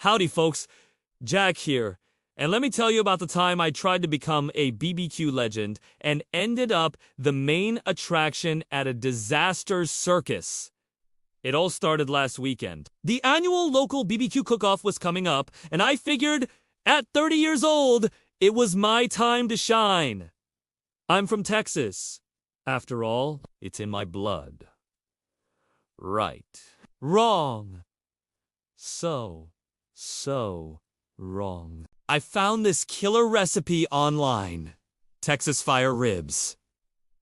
Howdy, folks. Jack here. And let me tell you about the time I tried to become a BBQ legend and ended up the main attraction at a disaster circus. It all started last weekend. The annual local BBQ cook-off was coming up, and I figured, at 30 years old, it was my time to shine. I'm from Texas. After all, it's in my blood. Right. Wrong. So wrong. I found this killer recipe online. Texas Fire Ribs.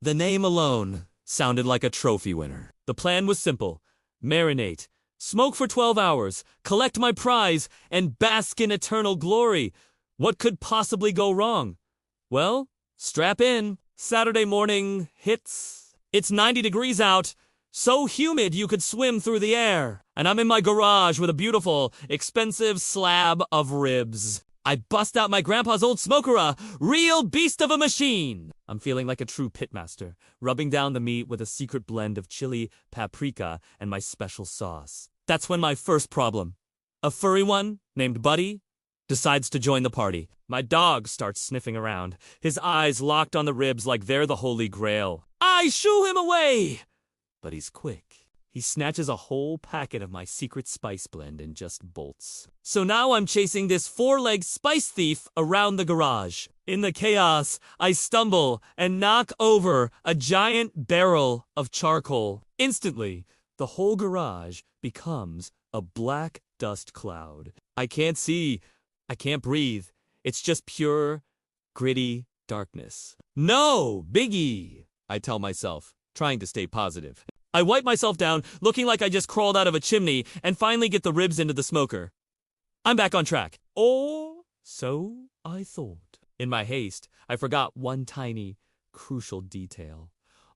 The name alone sounded like a trophy winner. The plan was simple. Marinate, smoke for 12 hours, collect my prize, and bask in eternal glory. What could possibly go wrong? Well, strap in. Saturday morning hits. It's 90 degrees out. So humid you could swim through the air. And I'm in my garage with a beautiful, expensive slab of ribs. I bust out my grandpa's old smoker, a real beast of a machine. I'm feeling like a true pitmaster, rubbing down the meat with a secret blend of chili, paprika, and my special sauce. That's when my first problem, a furry one named Buddy, decides to join the party. My dog starts sniffing around, his eyes locked on the ribs like they're the holy grail. I shoo him away! But he's quick. He snatches a whole packet of my secret spice blend and just bolts. So now I'm chasing this four-legged spice thief around the garage. In the chaos, I stumble and knock over a giant barrel of charcoal. Instantly, the whole garage becomes a black dust cloud. I can't see. I can't breathe. It's just pure, gritty darkness. No, Biggie, I tell myself, trying to stay positive. I wipe myself down, looking like I just crawled out of a chimney, and finally get the ribs into the smoker. I'm back on track. Or so I thought. In my haste, I forgot one tiny, crucial detail.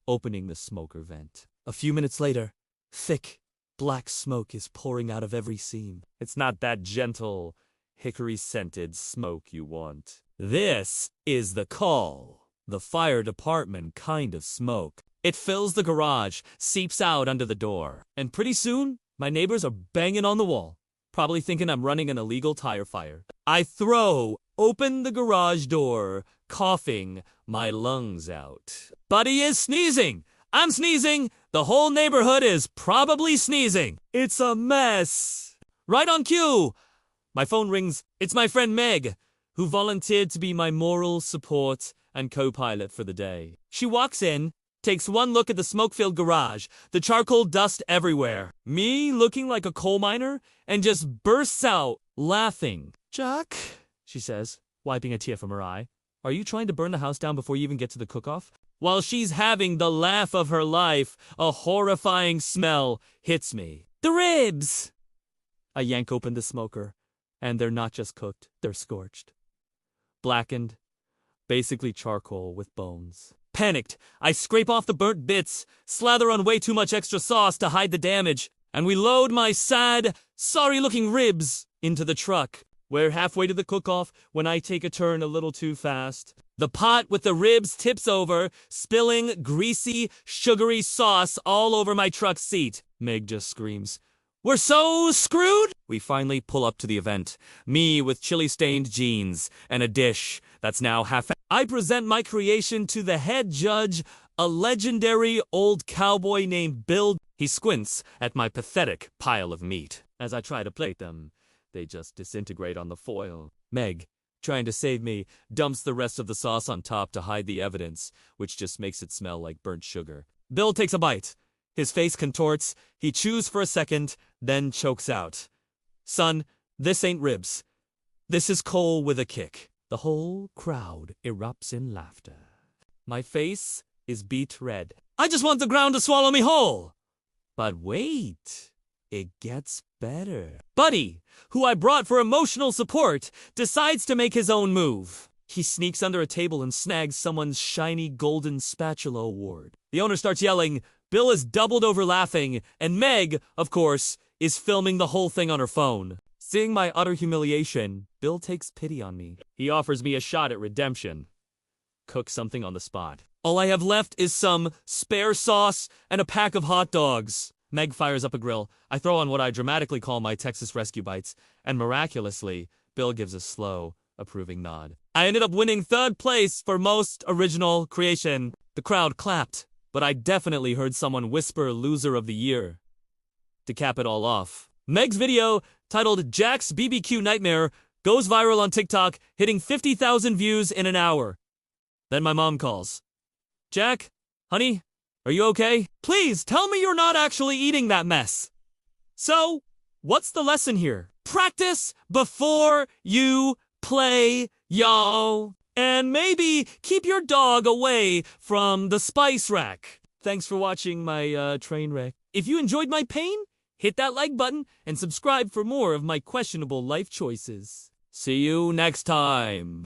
Opening the smoker vent. A few minutes later, thick, black smoke is pouring out of every seam. It's not that gentle, hickory-scented smoke you want. This is the call. The fire department kind of smoke. It fills the garage, seeps out under the door. And pretty soon, my neighbors are banging on the wall, probably thinking I'm running an illegal tire fire. I throw open the garage door, coughing my lungs out. Buddy is sneezing. I'm sneezing. The whole neighborhood is probably sneezing. It's a mess. Right on cue. My phone rings. It's my friend Meg, who volunteered to be my moral support and co-pilot for the day. She walks in, takes one look at the smoke-filled garage, the charcoal dust everywhere, me looking like a coal miner, and just bursts out laughing. Jack, she says, wiping a tear from her eye, are you trying to burn the house down before you even get to the cook-off? While she's having the laugh of her life, a horrifying smell hits me. The ribs! I yank open the smoker, and they're not just cooked, they're scorched. Blackened, basically charcoal with bones. Panicked, I scrape off the burnt bits, slather on way too much extra sauce to hide the damage, and we load my sad, sorry-looking ribs into the truck. We're halfway to the cook-off when I take a turn a little too fast. The pot with the ribs tips over, spilling greasy, sugary sauce all over my truck seat. Meg just screams, "We're so screwed!" We finally pull up to the event, me with chili-stained jeans and a dish that's now half. I present my creation to the head judge, a legendary old cowboy named Bill. He squints at my pathetic pile of meat. As I try to plate them, they just disintegrate on the foil. Meg, trying to save me, dumps the rest of the sauce on top to hide the evidence, which just makes it smell like burnt sugar. Bill takes a bite. His face contorts, he chews for a second, then chokes out. Son, this ain't ribs. This is coal with a kick. The whole crowd erupts in laughter. My face is beet red. I just want the ground to swallow me whole. But wait, it gets better. Buddy, who I brought for emotional support, decides to make his own move. He sneaks under a table and snags someone's shiny golden spatula award. The owner starts yelling, Bill is doubled over laughing, and Meg, of course, is filming the whole thing on her phone. Seeing my utter humiliation, Bill takes pity on me. He offers me a shot at redemption. Cook something on the spot. All I have left is some spare sauce and a pack of hot dogs. Meg fires up a grill. I throw on what I dramatically call my Texas Rescue Bites, and miraculously, Bill gives a slow, approving nod. I ended up winning 3rd place for most original creation. The crowd clapped, but I definitely heard someone whisper loser of the year. To cap it all off, Meg's video, titled Jack's BBQ Nightmare, goes viral on TikTok, hitting 50,000 views in an hour. Then my mom calls. Jack, honey, are you okay? Please tell me you're not actually eating that mess. So, what's the lesson here? Practice before you play, y'all. And maybe keep your dog away from the spice rack. Thanks for watching my train wreck. If you enjoyed my pain, hit that like button and subscribe for more of my questionable life choices. See you next time.